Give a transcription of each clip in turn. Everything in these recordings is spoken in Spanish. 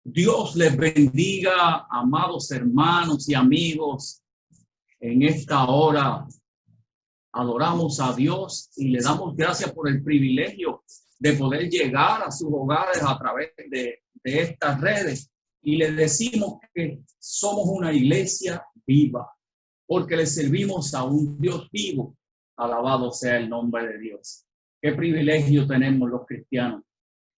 Dios les bendiga, amados hermanos y amigos. En esta hora adoramos a Dios y le damos gracias por el privilegio de poder llegar a sus hogares a través de estas redes. Y le decimos que somos una iglesia viva, porque le servimos a un Dios vivo. Alabado sea el nombre de Dios. Qué privilegio tenemos los cristianos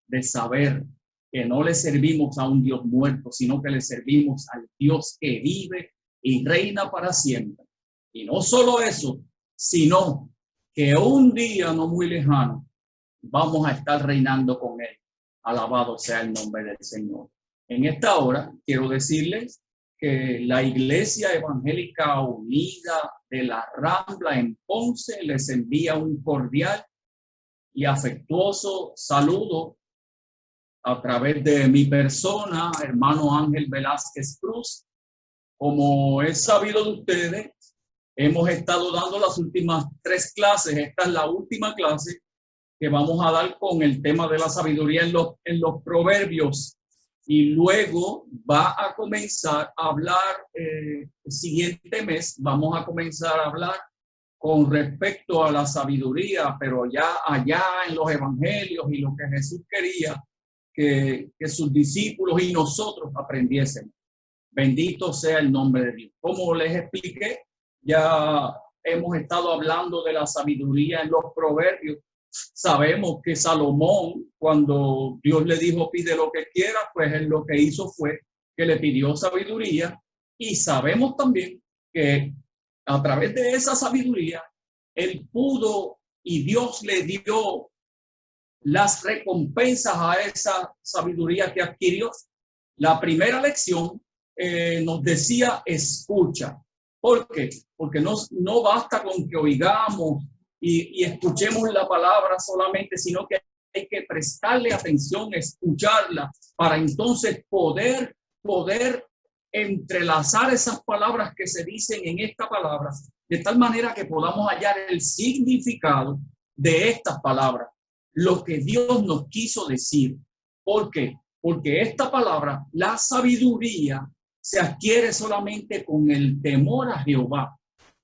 de saber que no le servimos a un Dios muerto, sino que le servimos al Dios que vive y reina para siempre. Y no solo eso, sino que un día no muy lejano vamos a estar reinando con Él. Alabado sea el nombre del Señor. En esta hora quiero decirles que la Iglesia Evangélica Unida de la Rambla en Ponce les envía un cordial y afectuoso saludo a través de mi persona, hermano Ángel Velázquez Cruz. Como es sabido de ustedes, hemos estado dando las últimas 3 clases. Esta es la última clase que vamos a dar con el tema de la sabiduría en los proverbios. Y luego va a comenzar a hablar, el siguiente mes, vamos a comenzar a hablar con respecto a la sabiduría, pero ya allá en los evangelios y lo que Jesús quería que sus discípulos y nosotros aprendiésemos. Bendito sea el nombre de Dios. Como les expliqué, ya hemos estado hablando de la sabiduría en los proverbios. Sabemos que Salomón, cuando Dios le dijo pide lo que quiera, pues él lo que hizo fue que le pidió sabiduría. Y sabemos también que a través de esa sabiduría, él pudo y Dios le dio las recompensas a esa sabiduría que adquirió. La primera lección nos decía escucha. ¿Por qué? Porque no basta con que oigamos y escuchemos la palabra solamente, sino que hay que prestarle atención, escucharla, para entonces poder entrelazar esas palabras que se dicen en esta palabra, de tal manera que podamos hallar el significado de estas palabras, lo que Dios nos quiso decir. ¿Por qué? Porque esta palabra, la sabiduría, se adquiere solamente con el temor a Jehová.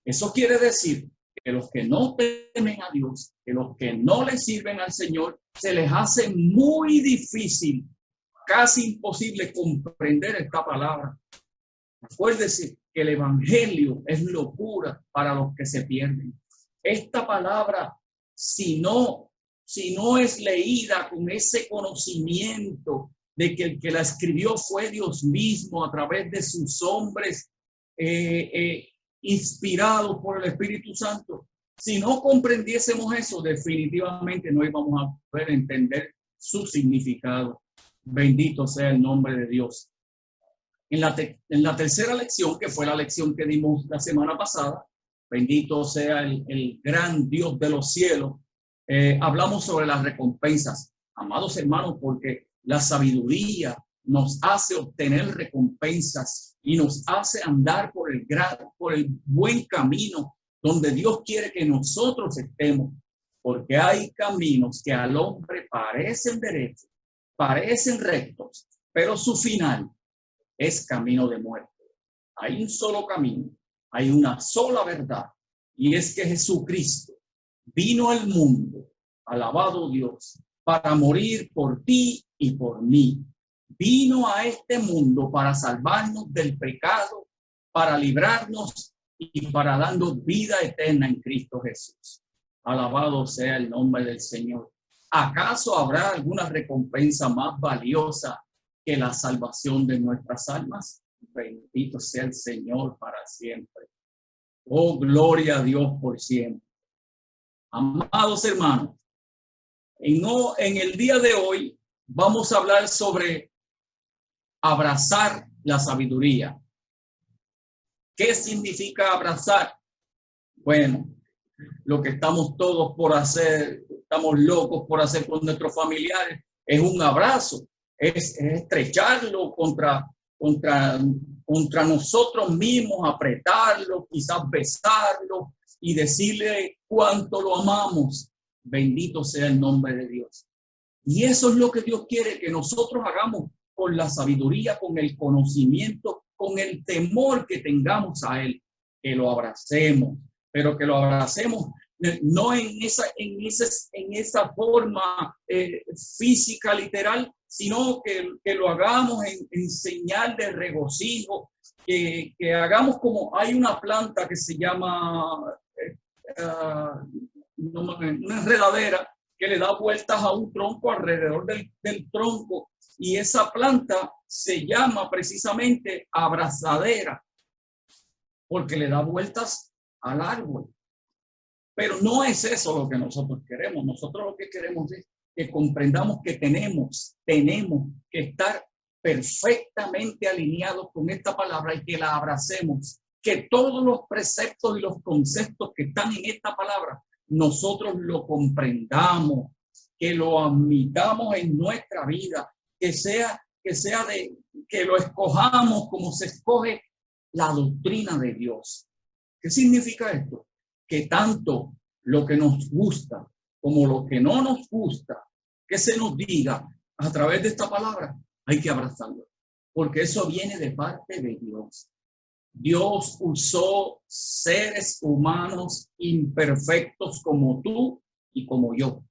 Eso quiere decir que los que no temen a Dios, que los que no le sirven al Señor, se les hace muy difícil, casi imposible comprender esta palabra. Acuérdese que el evangelio es locura para los que se pierden. Esta palabra, si no es leída con ese conocimiento de que el que la escribió fue Dios mismo a través de sus hombres inspirados por el Espíritu Santo, si no comprendiésemos eso, definitivamente no íbamos a poder entender su significado. Bendito sea el nombre de Dios. En la tercera lección, que fue la lección que dimos la semana pasada, bendito sea el gran Dios de los cielos, hablamos sobre las recompensas. Amados hermanos, porque la sabiduría nos hace obtener recompensas y nos hace andar por el buen camino donde Dios quiere que nosotros estemos, porque hay caminos que al hombre parecen derechos, parecen rectos, pero su final es camino de muerte. Hay un solo camino, hay una sola verdad, y es que Jesucristo vino al mundo, alabado Dios, para morir por ti y por mí. Vino a este mundo para salvarnos del pecado, para librarnos y para darnos vida eterna en Cristo Jesús. Alabado sea el nombre del Señor. ¿Acaso habrá alguna recompensa más valiosa que la salvación de nuestras almas? Bendito sea el Señor para siempre. Oh, gloria a Dios por siempre. Amados hermanos, en el día de hoy vamos a hablar sobre abrazar la sabiduría. ¿Qué significa abrazar? Bueno, lo que estamos todos por hacer, estamos locos por hacer con nuestros familiares, es un abrazo, es estrecharlo contra nosotros mismos, apretarlo, quizás besarlo y decirle cuánto lo amamos. Bendito sea el nombre de Dios. Y eso es lo que Dios quiere que nosotros hagamos con la sabiduría, con el conocimiento, con el temor que tengamos a Él, que lo abracemos, pero que lo abracemos no en esa forma física literal, sino que lo hagamos en señal de regocijo, que hagamos como hay una planta que se llama una enredadera que le da vueltas a un tronco alrededor del tronco, y esa planta se llama precisamente abrazadera porque le da vueltas al árbol. Pero no es eso lo que nosotros queremos. Nosotros lo que queremos es que comprendamos que tenemos que estar perfectamente alineados con esta palabra y que la abracemos, que todos los preceptos y los conceptos que están en esta palabra nosotros lo comprendamos, que lo admitamos en nuestra vida, que lo escojamos como se escoge la doctrina de Dios. ¿Qué significa esto? Que tanto lo que nos gusta como lo que no nos gusta, que se nos diga a través de esta palabra, hay que abrazarlo, porque eso viene de parte de Dios. Dios usó seres humanos imperfectos como tú y como yo.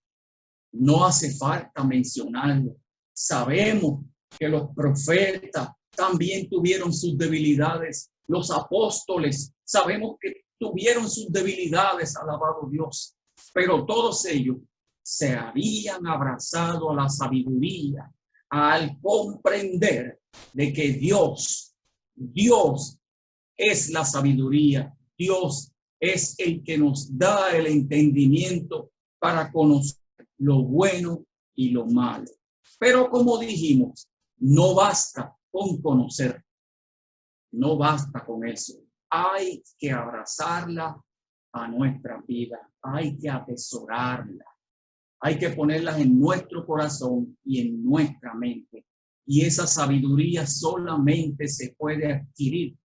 No hace falta mencionarlo. Sabemos que los profetas también tuvieron sus debilidades. Los apóstoles, sabemos que tuvieron sus debilidades, alabado Dios. Pero todos ellos se habían abrazado a la sabiduría al comprender de que Dios es la sabiduría. Dios es el que nos da el entendimiento para conocer lo bueno y lo malo. Pero como dijimos, no basta con conocer. No basta con eso. Hay que abrazarla a nuestra vida. Hay que atesorarla. Hay que ponerlas en nuestro corazón y en nuestra mente. Y esa sabiduría solamente se puede adquirir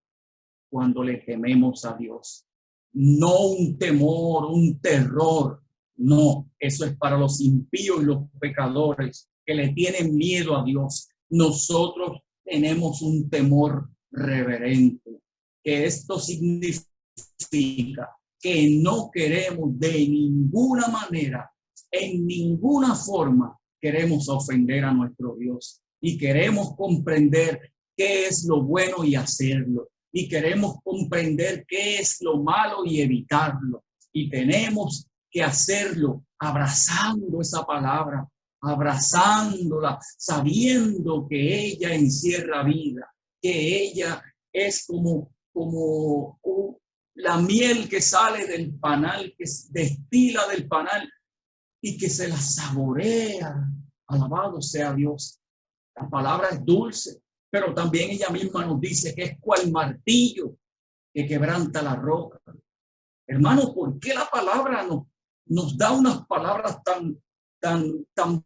cuando le tememos a Dios. No un temor, un terror. No, eso es para los impíos y los pecadores que le tienen miedo a Dios. Nosotros tenemos un temor reverente, que esto significa que no queremos de ninguna manera, en ninguna forma, queremos ofender a nuestro Dios y queremos comprender qué es lo bueno y hacerlo. Y queremos comprender qué es lo malo y evitarlo. Y tenemos que hacerlo abrazando esa palabra, abrazándola, sabiendo que ella encierra vida, que ella es como la miel que sale del panal, que destila del panal y que se la saborea. Alabado sea Dios. La palabra es dulce, pero también ella misma nos dice que es cual martillo que quebranta la roca. Hermano, ¿por qué la palabra nos da unas palabras tan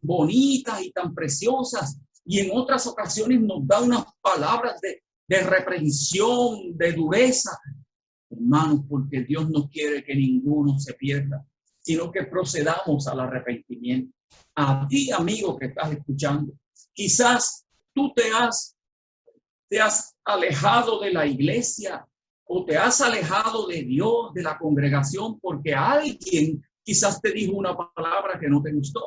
bonitas y tan preciosas, y en otras ocasiones nos da unas palabras de reprensión, de dureza? Hermanos, porque Dios no quiere que ninguno se pierda, sino que procedamos al arrepentimiento. A ti, amigo que estás escuchando, quizás tú te has alejado de la iglesia o te has alejado de Dios, de la congregación, porque alguien quizás te dijo una palabra que no te gustó.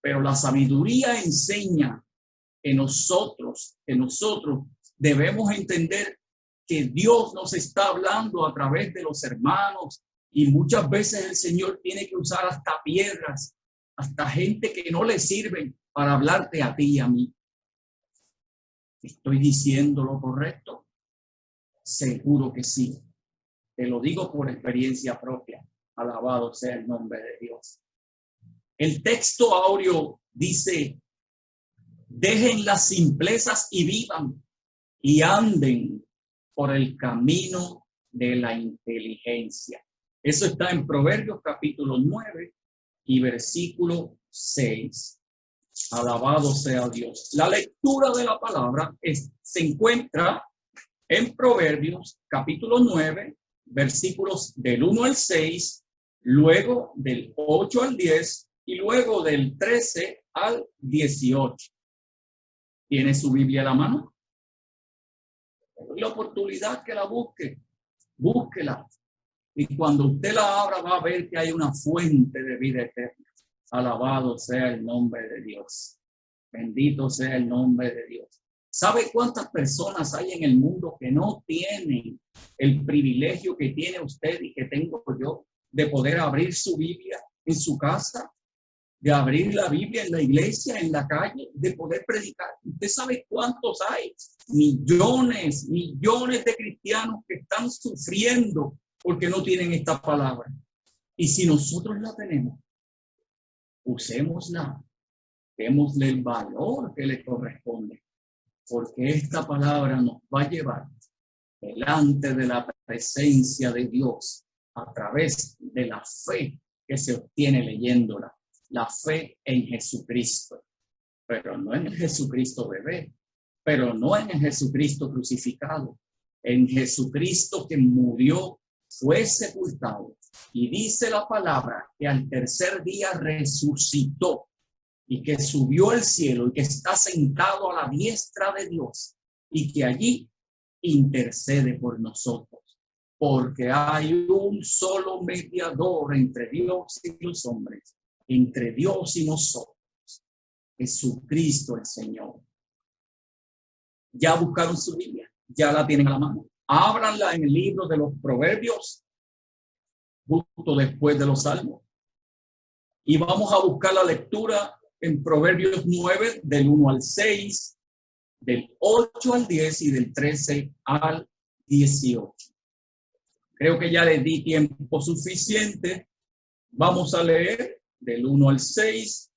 Pero la sabiduría enseña que nosotros debemos entender que Dios nos está hablando a través de los hermanos, y muchas veces el Señor tiene que usar hasta piedras, hasta gente que no le sirven para hablarte a ti y a mí. ¿Estoy diciendo lo correcto? Seguro que sí. Te lo digo por experiencia propia. Alabado sea el nombre de Dios. El texto áureo dice: dejen las simplezas y vivan, y anden por el camino de la inteligencia. Eso está en Proverbios capítulo 9 y versículo 6. Alabado sea Dios. La lectura de la palabra se encuentra en Proverbios capítulo 9, versículos del 1 al 6, luego del 8 al 10 y luego del 13 al 18. ¿Tiene su Biblia a la mano? La oportunidad que la busque, búsquela. Y cuando usted la abra va a ver que hay una fuente de vida eterna. Alabado sea el nombre de Dios. Bendito sea el nombre de Dios. ¿Sabe cuántas personas hay en el mundo que no tienen el privilegio que tiene usted y que tengo yo de poder abrir su Biblia en su casa, de abrir la Biblia en la iglesia, en la calle, de poder predicar? ¿Usted sabe cuántos hay? Millones, millones de cristianos que están sufriendo porque no tienen esta palabra. Y si nosotros la tenemos, usémosla, démosle el valor que le corresponde, porque esta palabra nos va a llevar delante de la presencia de Dios a través de la fe que se obtiene leyéndola, la fe en Jesucristo, pero no en el Jesucristo bebé, pero no en el Jesucristo crucificado, en Jesucristo que murió, fue sepultado, y dice la palabra que al tercer día resucitó y que subió al cielo y que está sentado a la diestra de Dios y que allí intercede por nosotros, porque hay un solo mediador entre Dios y los hombres, entre Dios y nosotros, Jesucristo el Señor. ¿Ya buscaron su Biblia? ¿Ya la tienen a la mano? Ábranla en el libro de los Proverbios, justo después de los Salmos. Y vamos a buscar la lectura en Proverbios 9, del 1 al 6, del 8 al 10 y del 13 al 18. Creo que ya les di tiempo suficiente. Vamos a leer del 1 al 6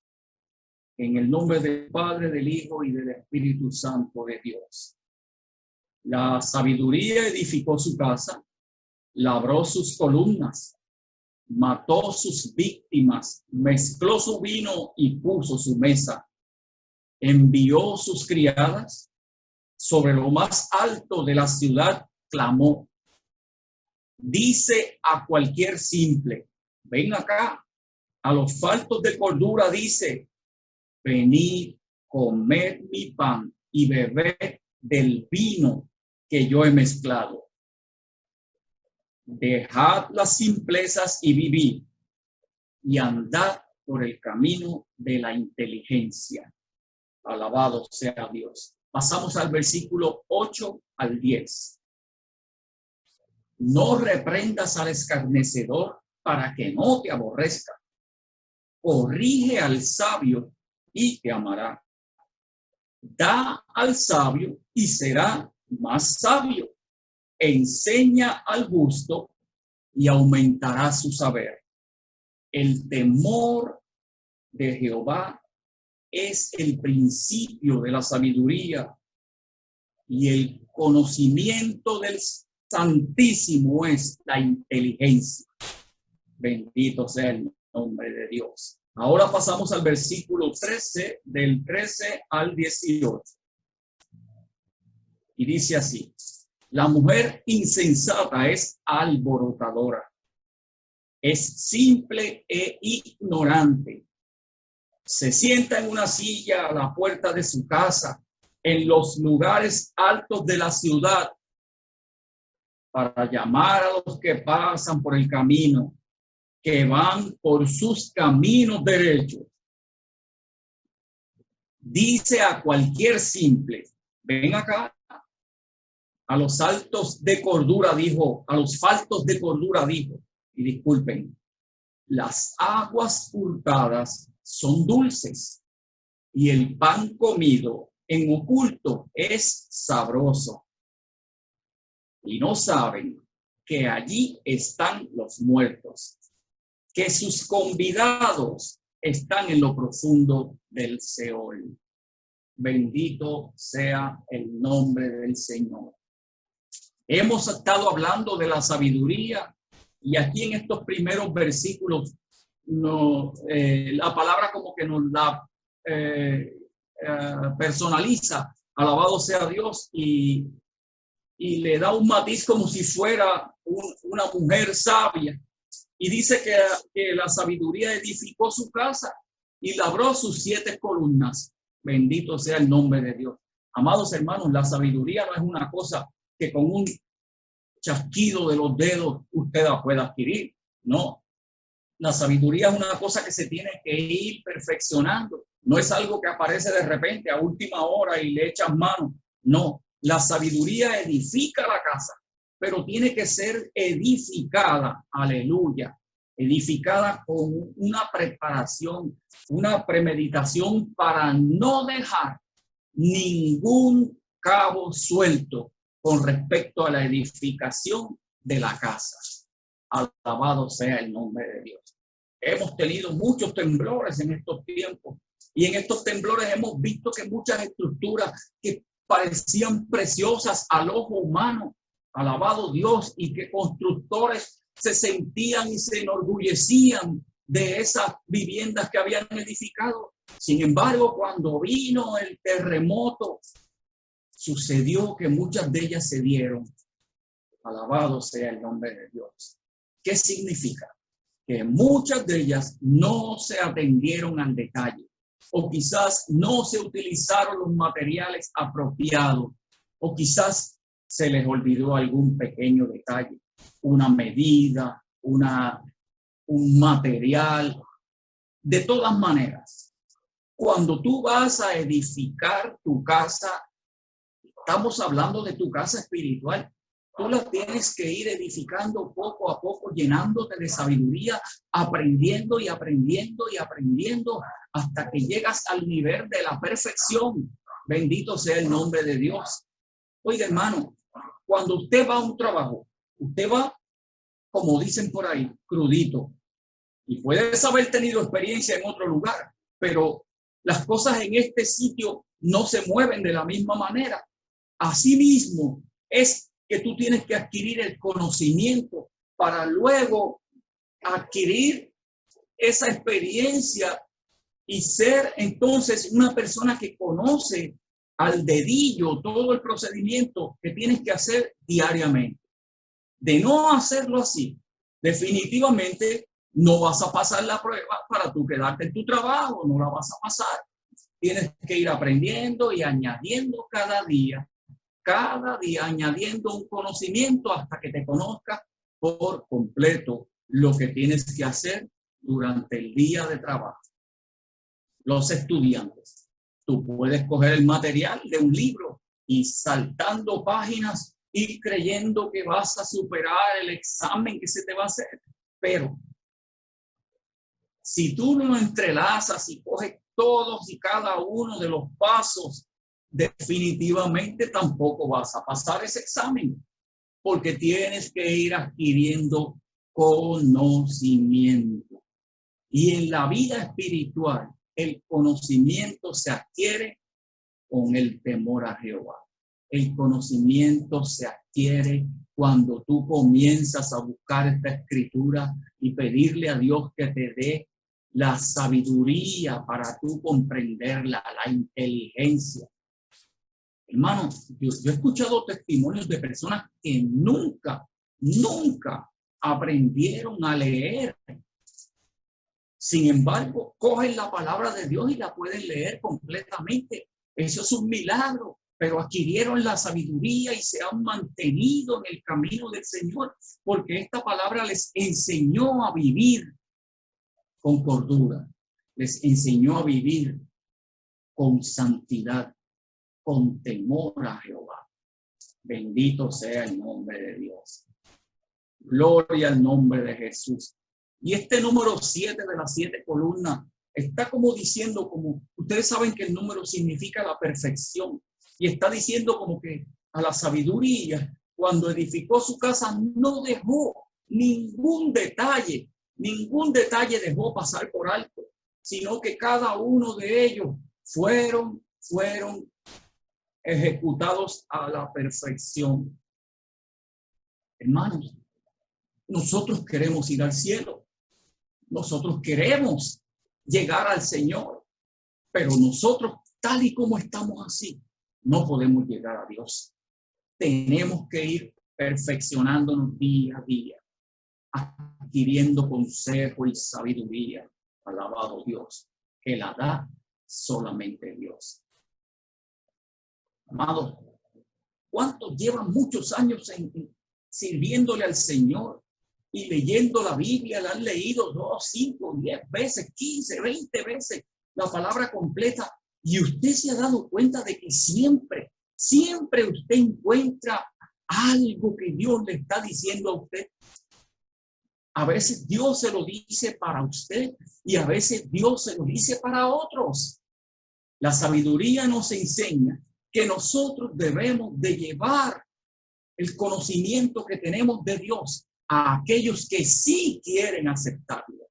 en el nombre del Padre, del Hijo y del Espíritu Santo de Dios. La sabiduría edificó su casa, labró sus columnas, mató sus víctimas, mezcló su vino y puso su mesa. Envió sus criadas, sobre lo más alto de la ciudad clamó. Dice a cualquier simple, ven acá. A los faltos de cordura dice, venid, comed mi pan y bebed del vino que yo he mezclado. Dejad las simplezas y vivid, y andad por el camino de la inteligencia. Alabado sea Dios. Pasamos al versículo 8 al 10. No reprendas al escarnecedor para que no te aborrezca. Corrige al sabio y te amará. Da al sabio y será más sabio. Enseña al justo y aumentará su saber. El temor de Jehová es el principio de la sabiduría, y el conocimiento del Santísimo es la inteligencia. Bendito sea el nombre de Dios. Ahora pasamos al versículo 13, del 13 al 18. Y dice así: la mujer insensata es alborotadora, es simple e ignorante. Se sienta en una silla a la puerta de su casa, en los lugares altos de la ciudad, para llamar a los que pasan por el camino, que van por sus caminos derechos. Dice a cualquier simple, ven acá. A los altos de cordura dijo, a los faltos de cordura dijo, y disculpen, las aguas hurtadas son dulces, y el pan comido en oculto es sabroso. Y no saben que allí están los muertos, que sus convidados están en lo profundo del Seol. Bendito sea el nombre del Señor. Hemos estado hablando de la sabiduría, y aquí en estos primeros versículos la palabra como que nos la personaliza, alabado sea Dios, y le da un matiz como si fuera una mujer sabia, y dice que la sabiduría edificó su casa y labró sus 7 columnas. Bendito sea el nombre de Dios. Amados hermanos, la sabiduría no es una cosa que con un chasquido de los dedos usted la pueda adquirir. No, la sabiduría es una cosa que se tiene que ir perfeccionando. No es algo que aparece de repente a última hora y le echas mano. No, la sabiduría edifica la casa, pero tiene que ser edificada, aleluya, edificada con una preparación, una premeditación para no dejar ningún cabo suelto con respecto a la edificación de la casa. Alabado sea el nombre de Dios. Hemos tenido muchos temblores en estos tiempos y en estos temblores hemos visto que muchas estructuras que parecían preciosas al ojo humano, alabado Dios, y que constructores se sentían y se enorgullecían de esas viviendas que habían edificado. Sin embargo, cuando vino el terremoto, sucedió que muchas de ellas se dieron. Alabado sea el nombre de Dios. ¿Qué significa? Que muchas de ellas no se atendieron al detalle, o quizás no se utilizaron los materiales apropiados, o quizás se les olvidó algún pequeño detalle, una medida, un material. De todas maneras, cuando tú vas a edificar tu casa, estamos hablando de tu casa espiritual, tú la tienes que ir edificando poco a poco, llenándote de sabiduría, aprendiendo y aprendiendo y aprendiendo hasta que llegas al nivel de la perfección. Bendito sea el nombre de Dios. Oiga, hermano, cuando usted va a un trabajo, usted va, como dicen por ahí, crudito. Y puedes haber tenido experiencia en otro lugar, pero las cosas en este sitio no se mueven de la misma manera. Asimismo, es que tú tienes que adquirir el conocimiento para luego adquirir esa experiencia y ser entonces una persona que conoce al dedillo todo el procedimiento que tienes que hacer diariamente. De no hacerlo así, definitivamente no vas a pasar la prueba para tú quedarte en tu trabajo, no la vas a pasar. Tienes que ir aprendiendo y añadiendo cada día añadiendo un conocimiento hasta que te conozcas por completo lo que tienes que hacer durante el día de trabajo. Los estudiantes, tú puedes coger el material de un libro y saltando páginas y creyendo que vas a superar el examen que se te va a hacer, pero si tú no entrelazas y coges todos y cada uno de los pasos, definitivamente tampoco vas a pasar ese examen, porque tienes que ir adquiriendo conocimiento. Y en la vida espiritual, el conocimiento se adquiere con el temor a Jehová. El conocimiento se adquiere cuando tú comienzas a buscar esta escritura y pedirle a Dios que te dé la sabiduría para tú comprenderla, la inteligencia. Hermano, yo he escuchado testimonios de personas que nunca aprendieron a leer. Sin embargo, cogen la palabra de Dios y la pueden leer completamente. Eso es un milagro, pero adquirieron la sabiduría y se han mantenido en el camino del Señor, porque esta palabra les enseñó a vivir con cordura, les enseñó a vivir con santidad, con temor a Jehová. Bendito sea el nombre de Dios. Gloria al nombre de Jesús. Y este número 7 de las 7 columnas está como diciendo, como ustedes saben que el número significa la perfección, y está diciendo como que a la sabiduría, cuando edificó su casa, no dejó ningún detalle dejó pasar por alto, sino que cada uno de ellos fueron ejecutados a la perfección. Hermanos, nosotros queremos ir al cielo. Nosotros queremos llegar al Señor, pero nosotros, tal y como estamos así, no podemos llegar a Dios. Tenemos que ir perfeccionándonos día a día, adquiriendo consejo y sabiduría. Alabado Dios, que la da solamente Dios. Amado, ¿cuántos llevan muchos años sirviéndole al Señor y leyendo la Biblia? La han leído 2, 5, 10 veces, 15, 20 veces la palabra completa, y usted se ha dado cuenta de que siempre usted encuentra algo que Dios le está diciendo a usted. A veces Dios se lo dice para usted y a veces Dios se lo dice para otros. La sabiduría nos enseña que nosotros debemos de llevar el conocimiento que tenemos de Dios a aquellos que sí quieren aceptarlo.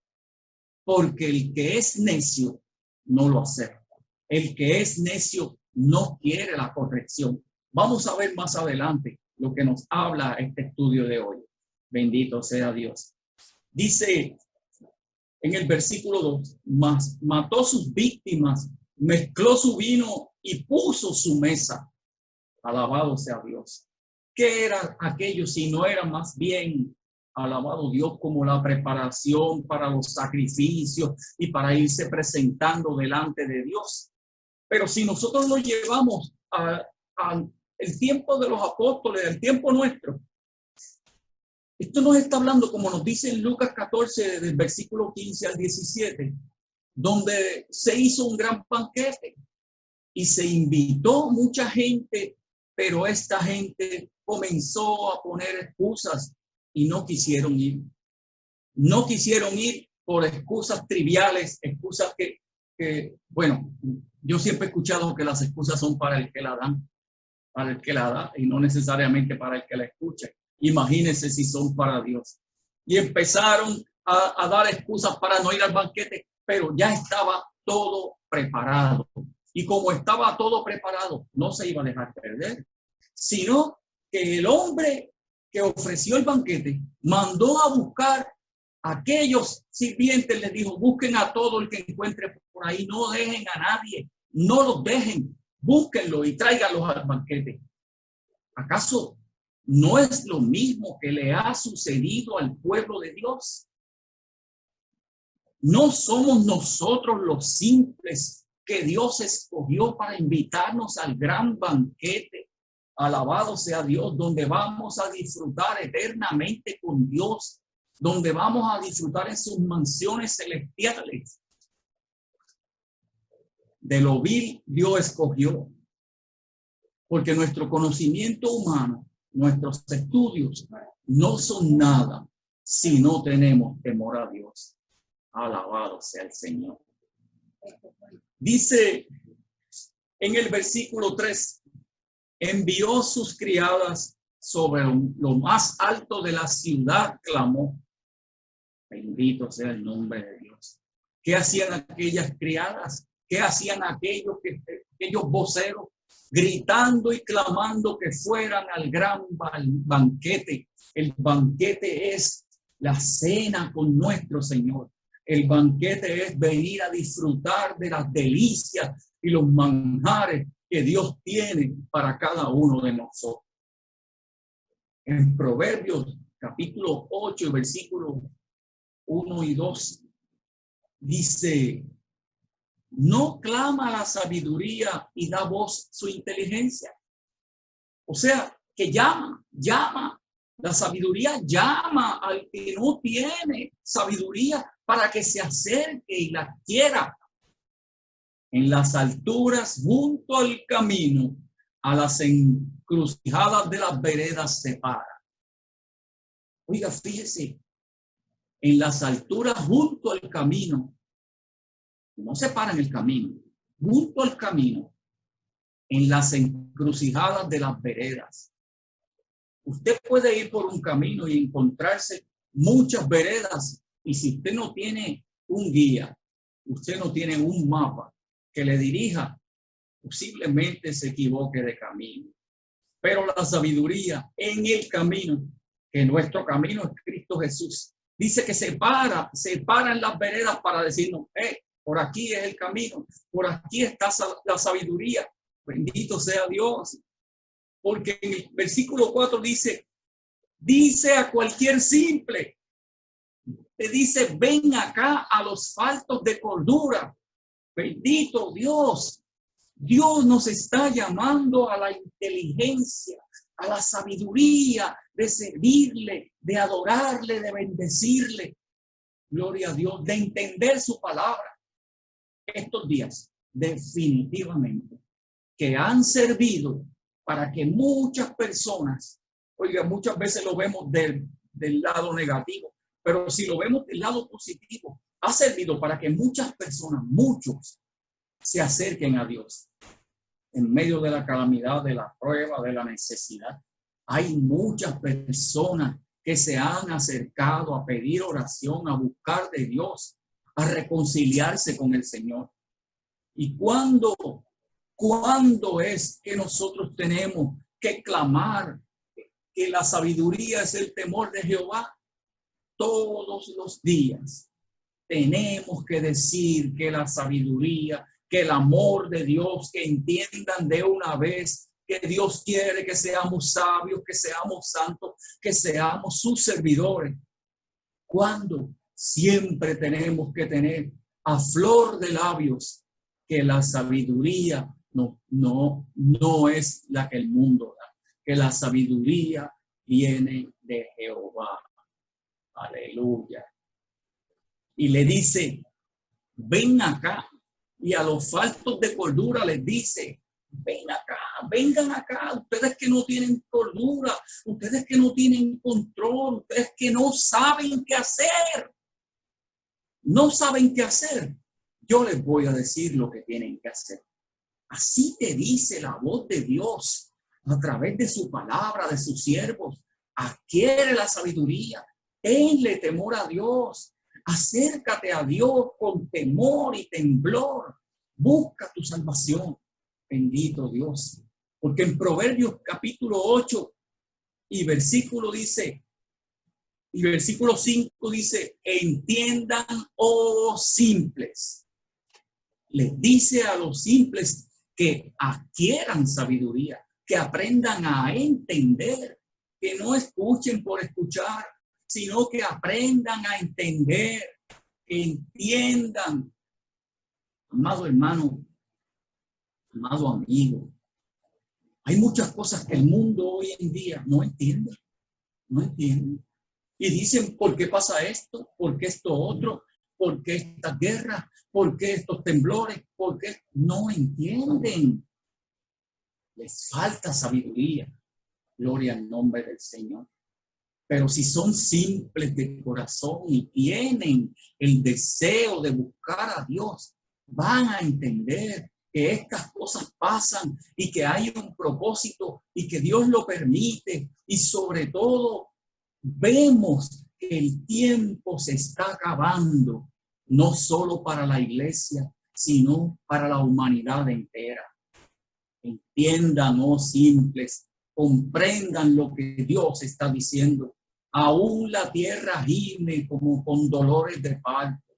Porque el que es necio no lo acepta. El que es necio no quiere la corrección. Vamos a ver más adelante lo que nos habla este estudio de hoy. Bendito sea Dios. Dice en el versículo 2, mató sus víctimas, mezcló su vino y puso su mesa. Alabado sea Dios. ¿Qué era aquello si no era más bien, alabado Dios, como la preparación para los sacrificios y para irse presentando delante de Dios? Pero si nosotros lo llevamos al tiempo de los apóstoles, al tiempo nuestro, esto nos está hablando, como nos dice en Lucas 14, del versículo 15 al 17, donde se hizo un gran banquete y se invitó mucha gente, pero esta gente comenzó a poner excusas y no quisieron ir. No quisieron ir por excusas triviales, excusas que, bueno, yo siempre he escuchado que las excusas son para el que la dan, para el que la da y no necesariamente para el que la escucha. Imagínense si son para Dios. Y empezaron a dar excusas para no ir al banquete, pero ya estaba todo preparado. Y como estaba todo preparado, no se iba a dejar perder, sino que el hombre que ofreció el banquete mandó a buscar a aquellos sirvientes, les dijo: busquen a todo el que encuentre por ahí, no dejen a nadie, no los dejen, búsquenlo y tráiganlos al banquete. ¿Acaso no es lo mismo que le ha sucedido al pueblo de Dios? ¿No somos nosotros los simples que Dios escogió para invitarnos al gran banquete? Alabado sea Dios, donde vamos a disfrutar eternamente con Dios, donde vamos a disfrutar en sus mansiones celestiales. De lo vil Dios escogió, porque nuestro conocimiento humano, nuestros estudios no son nada si no tenemos temor a Dios. Alabado sea el Señor. Dice en el versículo 3, envió sus criadas sobre lo más alto de la ciudad, clamó. Bendito sea el nombre de Dios. ¿Qué hacían aquellas criadas? ¿Qué hacían aquellos voceros? Gritando y clamando que fueran al gran banquete. El banquete es la cena con nuestro Señor. El banquete es venir a disfrutar de las delicias y los manjares que Dios tiene para cada uno de nosotros. En Proverbios capítulo 8, versículos 1 y 2, dice: no clama la sabiduría y da voz su inteligencia. O sea, que llama. La sabiduría llama al que no tiene sabiduría para que se acerque y la quiera. En las alturas, junto al camino, a las encrucijadas de las veredas se para. Oiga, fíjese, en las alturas, junto al camino, no se para en el camino, junto al camino, en las encrucijadas de las veredas. Usted puede ir por un camino y encontrarse muchas veredas, y si usted no tiene un guía, usted no tiene un mapa que le dirija, posiblemente se equivoque de camino. Pero la sabiduría en el camino, que nuestro camino es Cristo Jesús, dice que se para en las veredas para decirnos: por aquí es el camino, por aquí está la sabiduría. Bendito sea Dios. Porque en el versículo 4 dice a cualquier simple, le dice: ven acá a los faltos de cordura. Bendito Dios. Dios nos está llamando a la inteligencia, a la sabiduría de servirle, de adorarle, de bendecirle. Gloria a Dios, de entender su palabra. Estos días, definitivamente, que han servido para que muchas personas, oiga, muchas veces lo vemos del lado negativo, pero si lo vemos del lado positivo, ha servido para que muchas personas, muchos, se acerquen a Dios. En medio de la calamidad, de la prueba, de la necesidad, hay muchas personas que se han acercado a pedir oración, a buscar de Dios, a reconciliarse con el Señor. ¿Y cuándo es que nosotros tenemos que clamar que la sabiduría es el temor de Jehová? Todos los días tenemos que decir que la sabiduría, que el amor de Dios, que entiendan de una vez que Dios quiere que seamos sabios, que seamos santos, que seamos sus servidores. Cuando siempre tenemos que tener a flor de labios que la sabiduría no es la que el mundo da, que la sabiduría viene de Jehová. Aleluya. Y le dice, ven acá. Y a los faltos de cordura les dice, ven acá, vengan acá, ustedes que no tienen cordura, ustedes que no tienen control, ustedes que no saben qué hacer. No saben qué hacer. Yo les voy a decir lo que tienen que hacer. Así te dice la voz de Dios a través de su palabra, de sus siervos. Adquiere la sabiduría, tenle temor a Dios. Acércate a Dios con temor y temblor. Busca tu salvación. Bendito Dios. Porque en Proverbios capítulo 8 y versículo 5 dice, entiendan, oh simples. Les dice a los simples que adquieran sabiduría, que aprendan a entender, que no escuchen por escuchar, sino que aprendan a entender, que entiendan. Amado hermano, amado amigo, hay muchas cosas que el mundo hoy en día no entiende. Y dicen, ¿por qué pasa esto? ¿Por qué esto otro? ¿Por qué estas guerras? ¿Por qué estos temblores? ¿Por qué? No entienden. Les falta sabiduría. Gloria al nombre del Señor. Pero si son simples de corazón y tienen el deseo de buscar a Dios, van a entender que estas cosas pasan y que hay un propósito y que Dios lo permite. Y sobre todo, vemos que el tiempo se está acabando, no solo para la iglesia, sino para la humanidad entera. Entiendan, oh simples, comprendan lo que Dios está diciendo. Aún la tierra gime como con dolores de parto.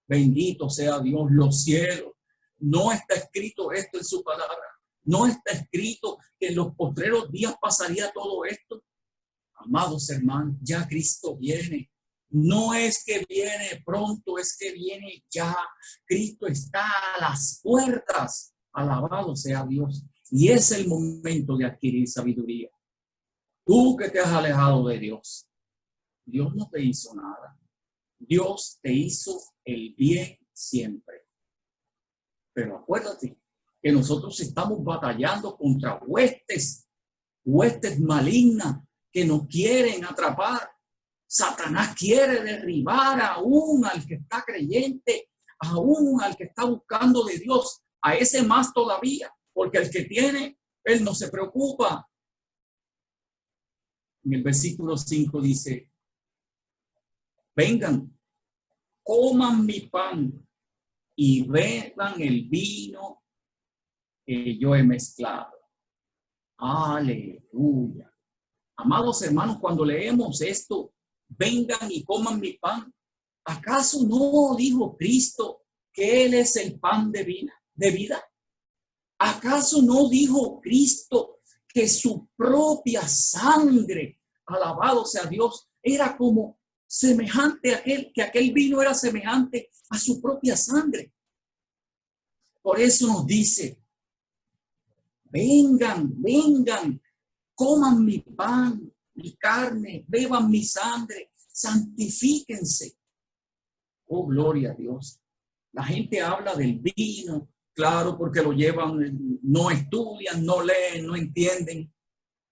Bendito sea Dios, los cielos. No está escrito esto en su palabra. No está escrito que en los postreros días pasaría todo esto. Amados hermanos, ya Cristo viene. No es que viene pronto, es que viene ya. Cristo está a las puertas. Alabado sea Dios. Y es el momento de adquirir sabiduría. Tú que te has alejado de Dios, Dios no te hizo nada. Dios te hizo el bien siempre. Pero acuérdate que nosotros estamos batallando contra huestes malignas que nos quieren atrapar. Satanás quiere derribar aún al que está creyente, aún al que está buscando de Dios, a ese más todavía, porque el que tiene, él no se preocupa. En el versículo 5 dice, vengan, coman mi pan y beban el vino que yo he mezclado. Aleluya. Amados hermanos, cuando leemos esto, vengan y coman mi pan, ¿acaso no dijo Cristo que Él es el pan de vida? ¿Acaso no dijo Cristo que su propia sangre, alabado sea Dios, era como semejante a aquel vino era semejante a su propia sangre? Por eso nos dice, vengan, vengan, coman mi pan, mi carne, beban mi sangre, santifíquense. Oh, gloria a Dios. La gente habla del vino, claro, porque lo llevan, no estudian, no leen, no entienden,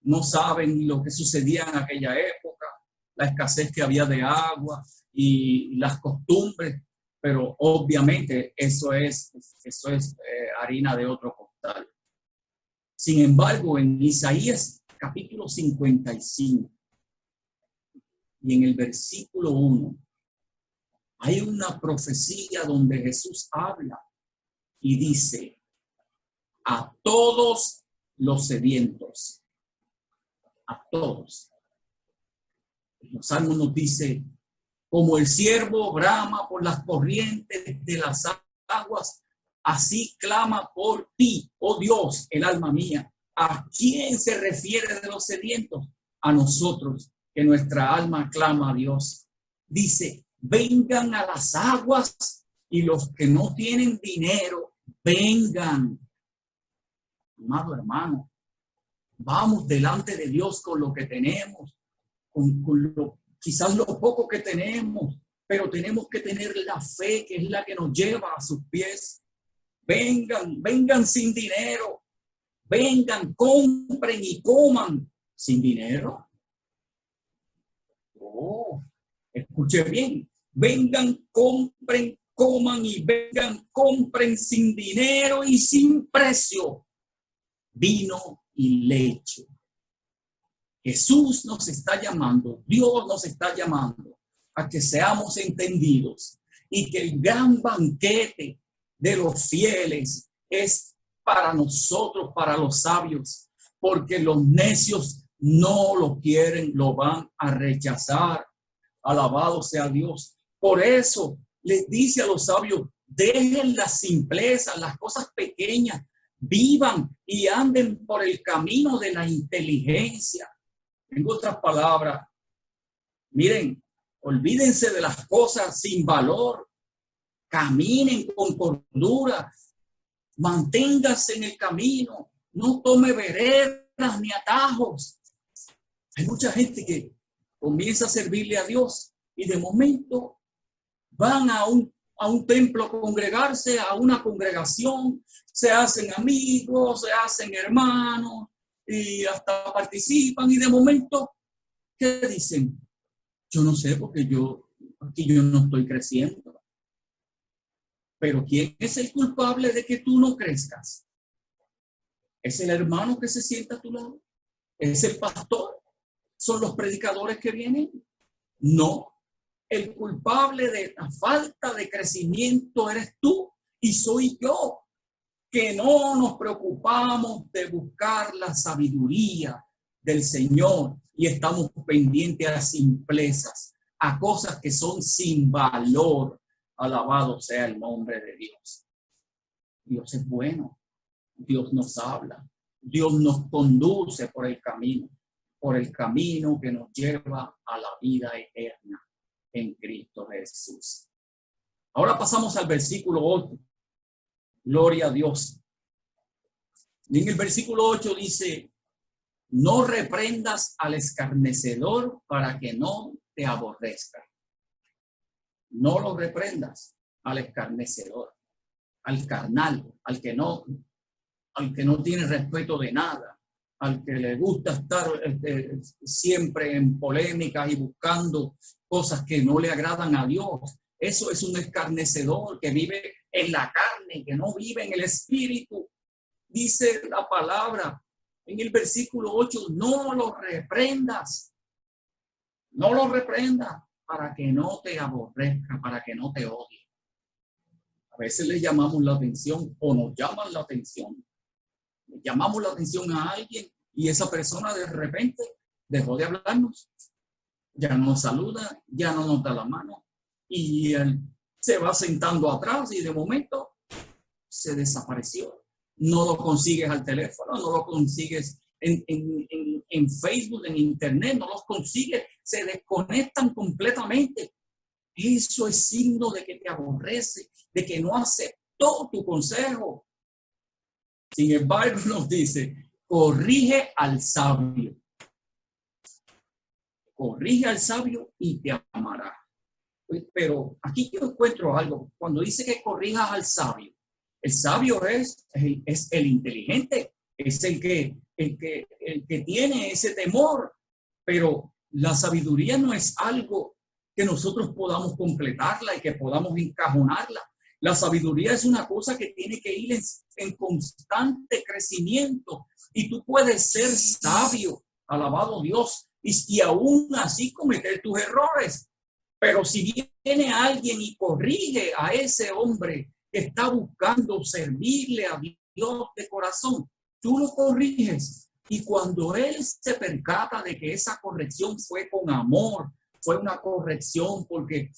no saben lo que sucedía en aquella época, la escasez que había de agua y las costumbres, pero obviamente eso es harina de otro costal. Sin embargo, en Isaías capítulo 55 y en el versículo 1, hay una profecía donde Jesús habla y dice, a todos los sedientos, a todos. Los Salmos nos dice, como el ciervo brama por las corrientes de las aguas, así clama por ti, oh Dios, el alma mía. ¿A quién se refiere de los sedientos? A nosotros, que nuestra alma clama a Dios. Dice, vengan a las aguas y los que no tienen dinero, vengan. Amado hermano, vamos delante de Dios con lo que tenemos, quizás lo poco que tenemos, pero tenemos que tener la fe que es la que nos lleva a sus pies. Vengan, vengan sin dinero, vengan, compren y coman sin dinero. Oh, escuche bien, vengan, compren, coman y vengan, compren sin dinero y sin precio vino y leche. Jesús nos está llamando, Dios nos está llamando a que seamos entendidos y que el gran banquete de los fieles es para nosotros, para los sabios, porque los necios no lo quieren, lo van a rechazar. Alabado sea Dios. Por eso les dice a los sabios, dejen las simplezas, las cosas pequeñas, vivan y anden por el camino de la inteligencia. En otras palabras, miren, olvídense de las cosas sin valor, caminen con cordura, manténgase en el camino, no tome veredas ni atajos. Hay mucha gente que comienza a servirle a Dios y de momento van a un templo a congregarse, a una congregación, se hacen amigos, se hacen hermanos y hasta participan y de momento, ¿qué dicen? Yo no sé porque aquí yo no estoy creciendo. Pero ¿quién es el culpable de que tú no crezcas? ¿Es el hermano que se sienta a tu lado? ¿Es el pastor? ¿Son los predicadores que vienen? No. El culpable de la falta de crecimiento eres tú y soy yo, que no nos preocupamos de buscar la sabiduría del Señor y estamos pendientes a simplezas, a cosas que son sin valor. Alabado sea el nombre de Dios. Dios es bueno. Dios nos habla. Dios nos conduce por el camino que nos lleva a la vida eterna en Cristo Jesús. Ahora pasamos al versículo 8. Gloria a Dios. Y en el versículo 8 dice, no reprendas al escarnecedor para que no te aborrezca. No lo reprendas al escarnecedor, al carnal, al que no tiene respeto de nada, al que le gusta estar siempre en polémicas y buscando cosas que no le agradan a Dios. Eso es un escarnecedor que vive en la carne, que no vive en el espíritu. Dice la palabra en el versículo 8, no lo reprendas. No lo reprendas para que no te aborrezca, para que no te odie. A veces le llamamos la atención o nos llaman la atención. Le llamamos la atención a alguien y esa persona de repente dejó de hablarnos. Ya no nos saluda, ya no nos da la mano y él se va sentando atrás y de momento se desapareció. No lo consigues al teléfono, no lo consigues en Facebook, en internet, no los consigues, se desconectan completamente. Eso es signo de que te aborrece, de que no aceptó gustó tu consejo. Sin embargo, nos dice, corrige al sabio. Corrige al sabio y te amará. Pero aquí yo encuentro algo. Cuando dice que corrijas al sabio, el sabio es el inteligente, es el que tiene ese temor. Pero la sabiduría no es algo que nosotros podamos completarla y que podamos encajonarla. La sabiduría es una cosa que tiene que ir en constante crecimiento. Y tú puedes ser sabio, alabado Dios, y aún así cometer tus errores. Pero si viene alguien y corrige a ese hombre que está buscando servirle a Dios de corazón, tú lo corriges. Y cuando él se percata de que esa corrección fue con amor, fue una corrección porque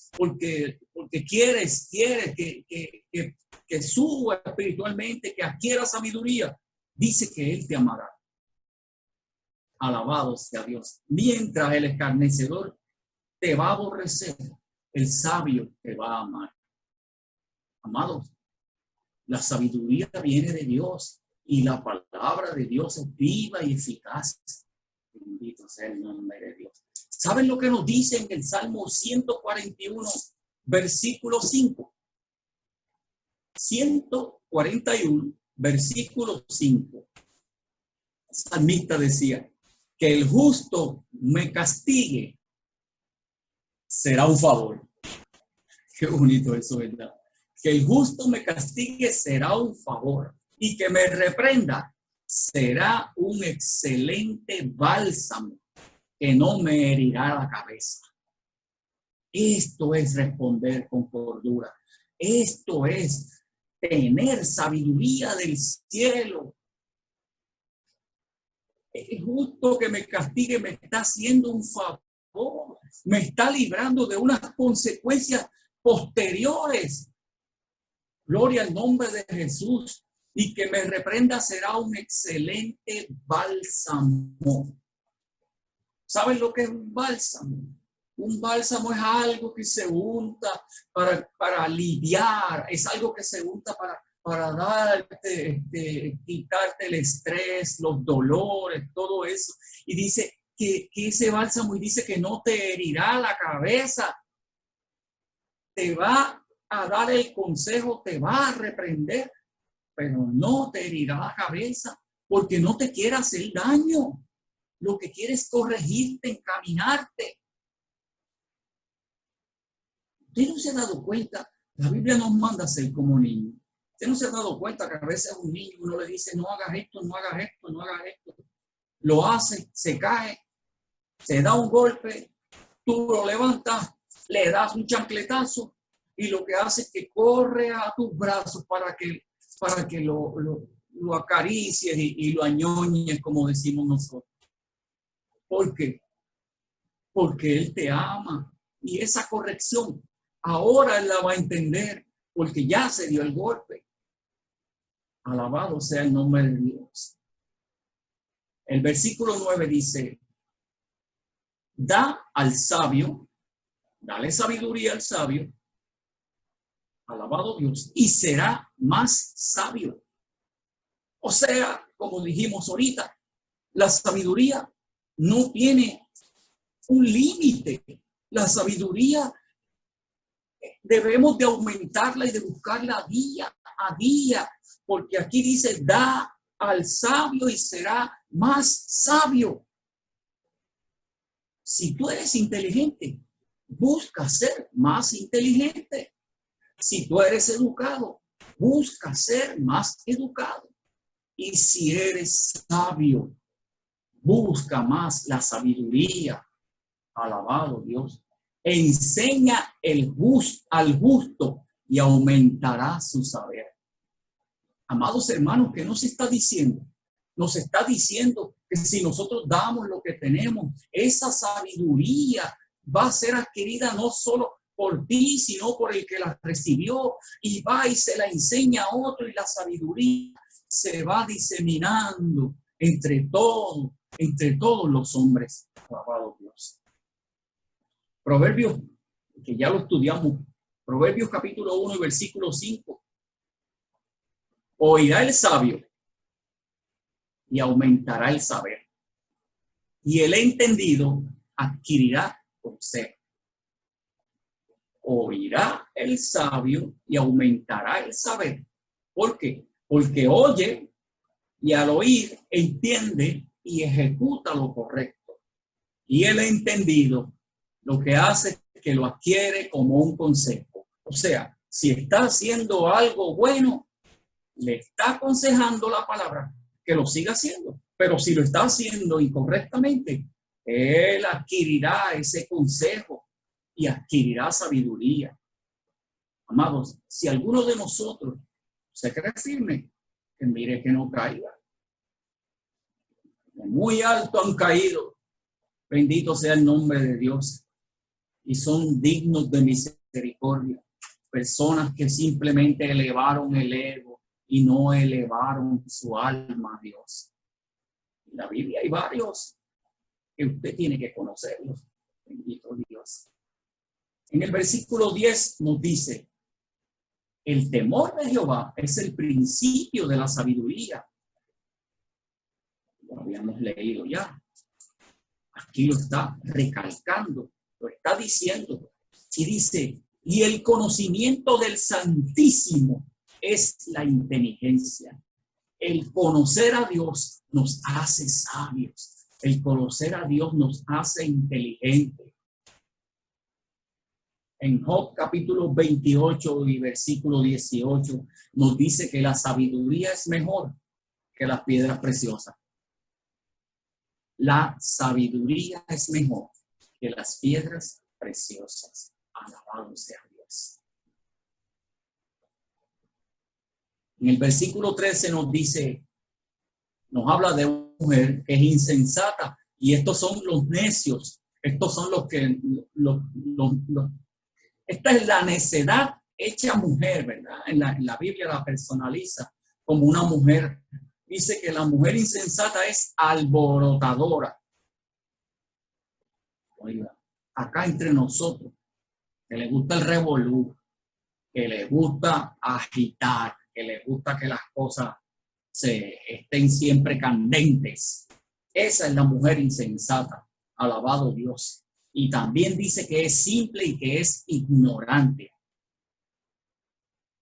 quieres que suba espiritualmente, que adquiera sabiduría, dice que él te amará. Alabado sea Dios. Mientras el escarnecedor te va a aborrecer, el sabio te va a amar. Amados, la sabiduría viene de Dios y la palabra de Dios es viva y eficaz. Bendito sea el nombre de Dios. ¿Saben lo que nos dice en el Salmo 141, versículo 5? 141, versículo 5. El salmista decía, que el justo me castigue será un favor. Qué bonito eso, ¿verdad? Que el justo me castigue será un favor y que me reprenda será un excelente bálsamo que no me herirá la cabeza. Esto es responder con cordura. Esto es tener sabiduría del cielo. El justo que me castigue me está haciendo un favor. Me está librando de unas consecuencias posteriores. Gloria al nombre de Jesús. Y que me reprenda será un excelente bálsamo. ¿Saben lo que es un bálsamo? Un bálsamo es algo que se unta para aliviar. Es algo que se unta para darte, quitarte el estrés, los dolores, todo eso. Y dice que ese bálsamo, y dice que no te herirá la cabeza. Te va a dar el consejo, te va a reprender, pero no te herirá la cabeza porque no te quiere hacer daño. Lo que quiere es corregirte, encaminarte. ¿Usted no se ha dado cuenta? La Biblia nos manda a ser como niños. ¿Usted no se ha dado cuenta que a veces a un niño uno le dice, no hagas esto, no hagas esto, no hagas esto? Lo hace, se cae, se da un golpe, tú lo levantas, le das un chancletazo y lo que hace es que corre a tus brazos para que lo acaricies y lo añoñes, como decimos nosotros. ¿Por qué? Porque Él te ama. Y esa corrección ahora Él la va a entender porque ya se dio el golpe. Alabado sea el nombre de Dios. El versículo 9 dice, da al sabio, dale sabiduría al sabio, alabado Dios, y será más sabio. O sea, como dijimos ahorita, la sabiduría no tiene un límite. La sabiduría debemos de aumentarla y de buscarla día a día, porque aquí dice, da al sabio y será más sabio. Si tú eres inteligente, busca ser más inteligente. Si tú eres educado, busca ser más educado. Y si eres sabio, busca más la sabiduría. Alabado Dios. Enseña al justo y aumentará su saber. Amados hermanos, ¿qué nos está diciendo? Nos está diciendo que si nosotros damos lo que tenemos, esa sabiduría va a ser adquirida no solo por ti, sino por el que la recibió, y va y se la enseña a otro, y la sabiduría se va diseminando entre todos los hombres. Alabado Dios. Proverbios, que ya lo estudiamos, Proverbios capítulo 1 y versículo 5, Oirá el sabio y aumentará el saber. Y el entendido adquirirá consejo. Oirá el sabio y aumentará el saber. ¿Por qué? Porque oye y al oír entiende y ejecuta lo correcto. Y el entendido lo que hace es que lo adquiere como un consejo. O sea, si está haciendo algo bueno, le está aconsejando la palabra que lo siga haciendo. Pero si lo está haciendo incorrectamente, él adquirirá ese consejo y adquirirá sabiduría. Amados, si alguno de nosotros se cree firme, que mire que no caiga. Muy alto han caído. Bendito sea el nombre de Dios. Y son dignos de misericordia. Personas que simplemente elevaron el ego y no elevaron su alma a Dios. En la Biblia hay varios que usted tiene que conocerlos. Bendito Dios. En el versículo 10 nos dice: el temor de Jehová es el principio de la sabiduría. Lo habíamos leído ya. Aquí lo está recalcando, lo está diciendo. Y dice: y el conocimiento del Santísimo es la inteligencia. El conocer a Dios nos hace sabios. El conocer a Dios nos hace inteligentes. En Job capítulo 28 y versículo 18 nos dice que la sabiduría es mejor que las piedras preciosas. La sabiduría es mejor que las piedras preciosas. Alabado sea Dios. En el versículo 13 nos dice, nos habla de una mujer que es insensata, y estos son los necios, estos son los que esta es la necedad hecha mujer, ¿verdad? En la Biblia la personaliza como una mujer. Dice que la mujer insensata es alborotadora. Oiga, acá entre nosotros, que le gusta el revolú, que le gusta agitar, que le gusta que las cosas estén siempre candentes. Esa es la mujer insensata. Alabado Dios. Y también dice que es simple y que es ignorante.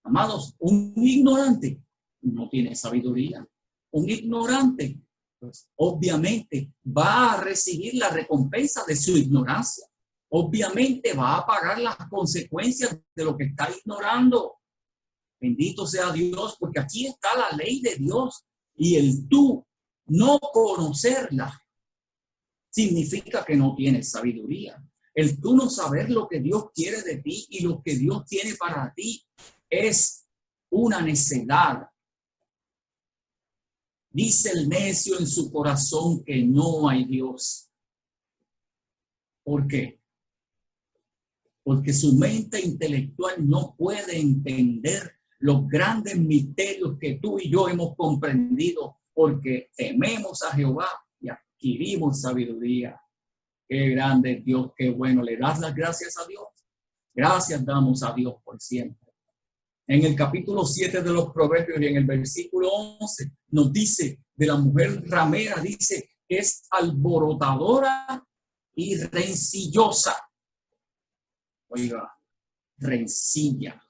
Amados, un ignorante no tiene sabiduría. Un ignorante, pues, obviamente va a recibir la recompensa de su ignorancia. Obviamente va a pagar las consecuencias de lo que está ignorando. Bendito sea Dios, porque aquí está la ley de Dios. Y el tú no conocerla significa que no tienes sabiduría. El tú no saber lo que Dios quiere de ti y lo que Dios tiene para ti es una necedad. Dice el necio en su corazón que no hay Dios. ¿Por qué? Porque su mente intelectual no puede entender los grandes misterios que tú y yo hemos comprendido, porque tememos a Jehová y adquirimos sabiduría. Qué grande Dios, qué bueno. ¿Le das las gracias a Dios? Gracias damos a Dios por siempre. En el capítulo 7 de los Proverbios y en el versículo 11 nos dice de la mujer ramera, dice que es alborotadora y rencillosa. Oiga, rencilla.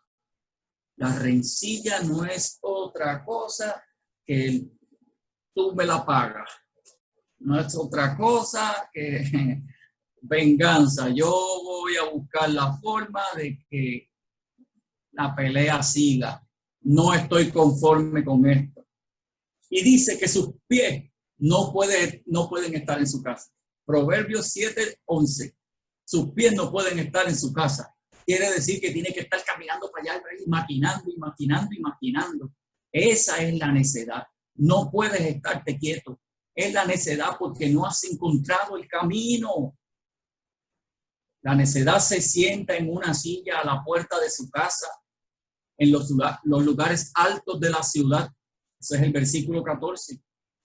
La rencilla no es otra cosa que tú me la pagas. No es otra cosa que venganza. Yo voy a buscar la forma de que la pelea siga. No estoy conforme con esto. Y dice que sus pies no pueden estar en su casa. Proverbios 7:11. Sus pies no pueden estar en su casa. Quiere decir que tiene que estar caminando para allá, maquinando y maquinando y maquinando. Esa es la necedad. No puedes estarte quieto. Es la necedad porque no has encontrado el camino. La necedad se sienta en una silla a la puerta de su casa, en los lugares altos de la ciudad. Ese es el versículo 14.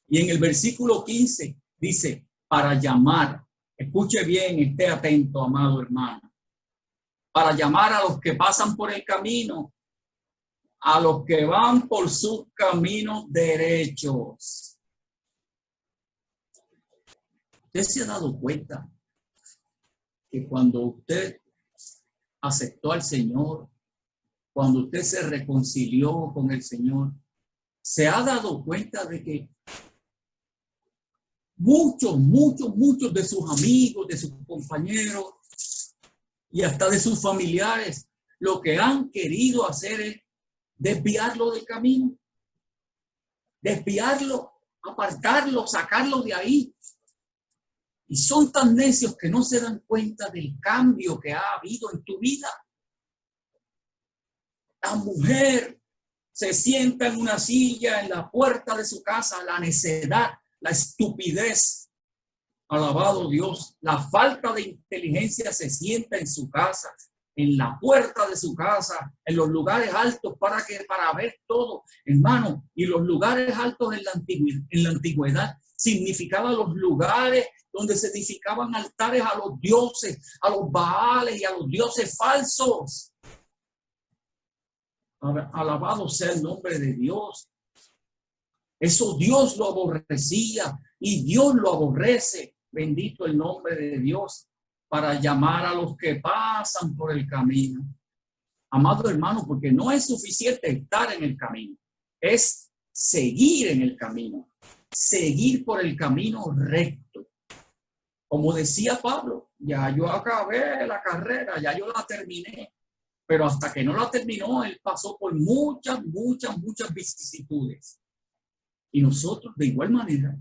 Y en el versículo 15 dice, para llamar, escuche bien, esté atento, amado hermano, para llamar a los que pasan por el camino a los que van por sus caminos derechos. ¿Usted se ha dado cuenta que cuando usted aceptó al Señor, cuando usted se reconcilió con el Señor, se ha dado cuenta de que muchos de sus amigos, de sus compañeros y hasta de sus familiares, lo que han querido hacer es desviarlo del camino, desviarlo, apartarlo, sacarlo de ahí? Y son tan necios que no se dan cuenta del cambio que ha habido en tu vida. La mujer se sienta en una silla en la puerta de su casa, la necedad, la estupidez, alabado Dios, la falta de inteligencia se sienta en su casa, en la puerta de su casa, en los lugares altos para ver todo, hermano. Y los lugares altos en la antigüedad significaban los lugares donde se edificaban altares a los dioses, a los baales y a los dioses falsos. Alabado sea el nombre de Dios. Eso Dios lo aborrecía y Dios lo aborrece. Bendito el nombre de Dios, para llamar a los que pasan por el camino. Amado hermano, porque no es suficiente estar en el camino, es seguir en el camino, seguir por el camino recto. Como decía Pablo, ya yo acabé la carrera, ya yo la terminé, pero hasta que no la terminó, él pasó por muchas vicisitudes. Y nosotros, de igual manera,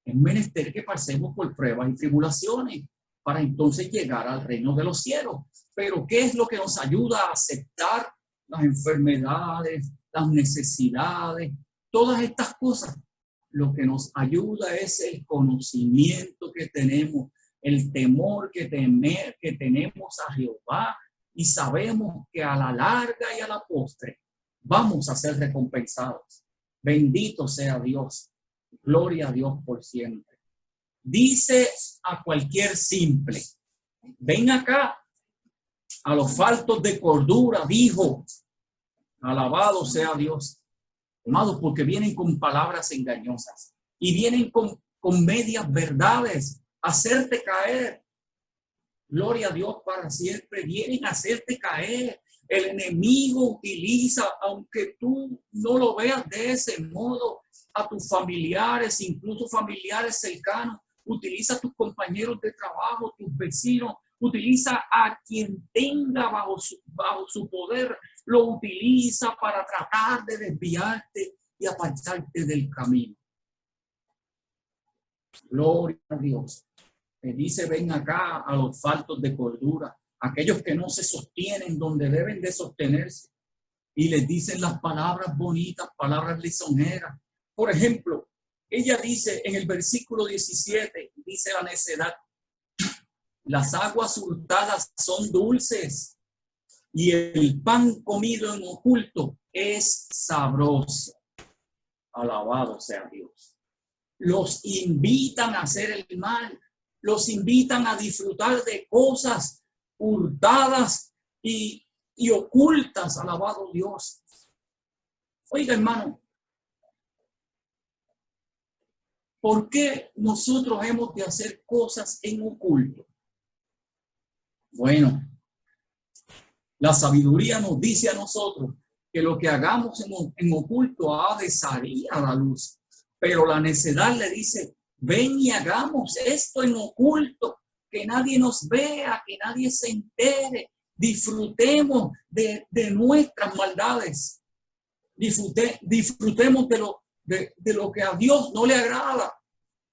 es menester que pasemos por pruebas y tribulaciones para entonces llegar al reino de los cielos. Pero ¿qué es lo que nos ayuda a aceptar las enfermedades, las necesidades, todas estas cosas? Lo que nos ayuda es el conocimiento que tenemos, el temor que tenemos a Jehová, y sabemos que a la larga y a la postre vamos a ser recompensados. Bendito sea Dios. Gloria a Dios por siempre. Dice a cualquier simple: ven acá. A los faltos de cordura dijo: alabado sea Dios. Amados, porque vienen con palabras engañosas y vienen con medias verdades a hacerte caer. Gloria a Dios para siempre. Vienen a hacerte caer. El enemigo utiliza, aunque tú no lo veas de ese modo, a tus familiares, incluso familiares cercanos. Utiliza a tus compañeros de trabajo, tus vecinos. Utiliza a quien tenga bajo su poder. Lo utiliza para tratar de desviarte y apartarte del camino. Gloria a Dios. Me dice: ven acá a los faltos de cordura, aquellos que no se sostienen donde deben de sostenerse, y les dicen las palabras bonitas, palabras lisonjeras. Por ejemplo, ella dice en el versículo 17, dice la necedad: las aguas hurtadas son dulces y el pan comido en oculto es sabroso. Alabado sea Dios. Los invitan a hacer el mal. Los invitan a disfrutar de cosas hurtadas y ocultas. Alabado Dios. Oiga, hermano, ¿por qué nosotros hemos de hacer cosas en oculto? Bueno, la sabiduría nos dice a nosotros que lo que hagamos en oculto ha de salir a la luz. Pero la necedad le dice: ven y hagamos esto en oculto, que nadie nos vea, que nadie se entere. Disfrutemos de nuestras maldades. Disfrutemos de lo que a Dios no le agrada.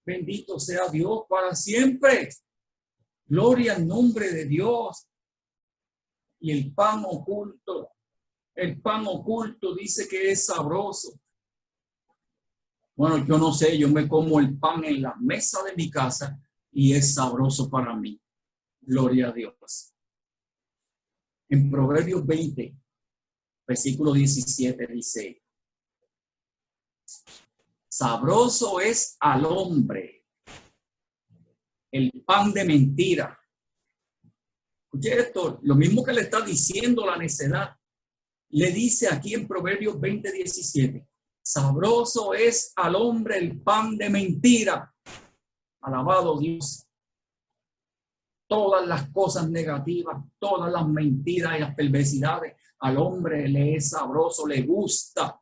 Bendito sea Dios para siempre. Gloria al nombre de Dios. Y el pan oculto dice que es sabroso. Bueno, yo no sé, yo me como el pan en la mesa de mi casa y es sabroso para mí. Gloria a Dios. En Proverbios 20, versículo 17 dice: sabroso es al hombre el pan de mentira. Escuche esto, lo mismo que le está diciendo la necedad. le dice aquí en Proverbios 20:17, sabroso es al hombre el pan de mentira. Alabado Dios. Todas las cosas negativas, todas las mentiras y las perversidades, al hombre le es sabroso, le gusta,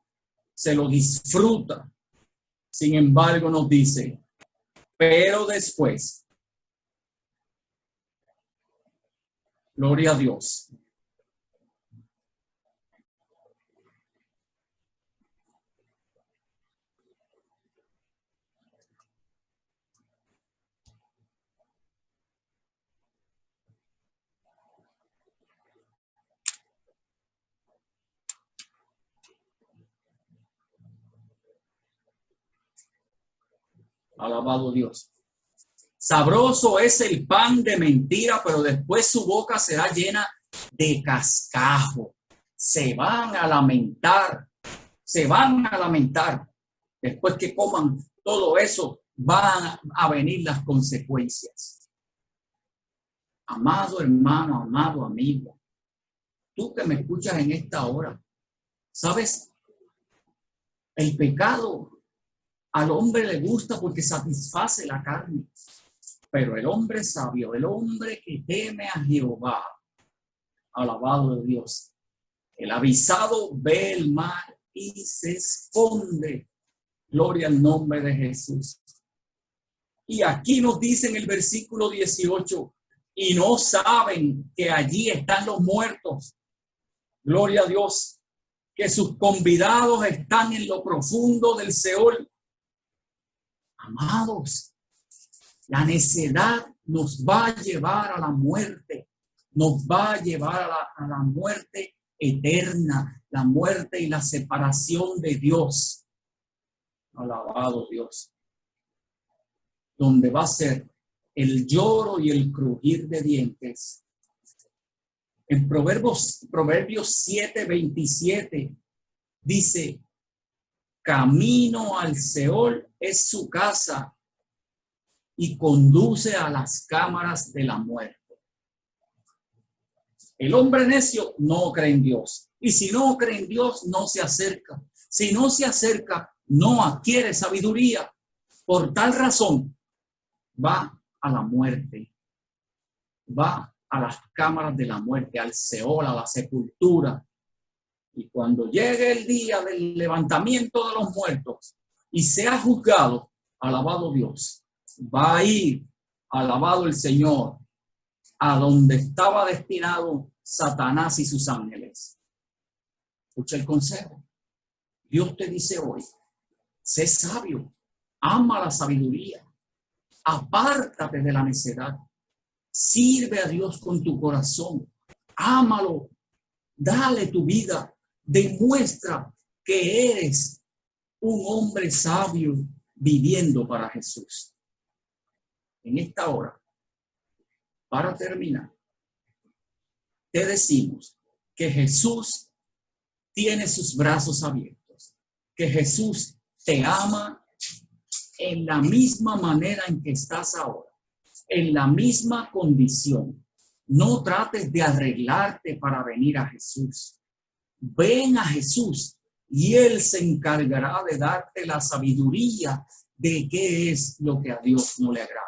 se lo disfruta. Sin embargo, nos dice, pero después, gloria a Dios. Alabado Dios. Sabroso es el pan de mentira, pero después su boca será llena de cascajo. Se van a lamentar. Después que coman todo eso, van a venir las consecuencias. Amado hermano, amado amigo, tú que me escuchas en esta hora, ¿sabes? El pecado al hombre le gusta porque satisface la carne, pero el hombre sabio, el hombre que teme a Jehová, alabado de Dios, el avisado ve el mal y se esconde. Gloria al nombre de Jesús. Y aquí nos dice en el versículo 18, y no saben que allí están los muertos. Gloria a Dios, que sus convidados están en lo profundo del Seol. Amados, la necedad nos va a llevar a la muerte, nos va a llevar a la muerte eterna, la muerte y la separación de Dios. Alabado Dios. Donde va a ser el lloro y el crujir de dientes. En Proverbios 7:27 dice, camino al Seol es su casa y conduce a las cámaras de la muerte. El hombre necio no cree en Dios. Y si no cree en Dios, no se acerca. Si no se acerca, no adquiere sabiduría. Por tal razón, va a la muerte. Va a las cámaras de la muerte, al Seol, a la sepultura. Y cuando llegue el día del levantamiento de los muertos y sea juzgado, alabado Dios, va a ir, alabado el Señor, a donde estaba destinado Satanás y sus ángeles. Escucha el consejo. Dios te dice hoy, sé sabio, ama la sabiduría, apártate de la necedad, sirve a Dios con tu corazón, ámalo, dale tu vida, demuestra que eres un hombre sabio viviendo para Jesús. En esta hora, para terminar, te decimos que Jesús tiene sus brazos abiertos, que Jesús te ama en la misma manera en que estás ahora, en la misma condición. No trates de arreglarte para venir a Jesús. Ven a Jesús y Él se encargará de darte la sabiduría de qué es lo que a Dios no le agrada.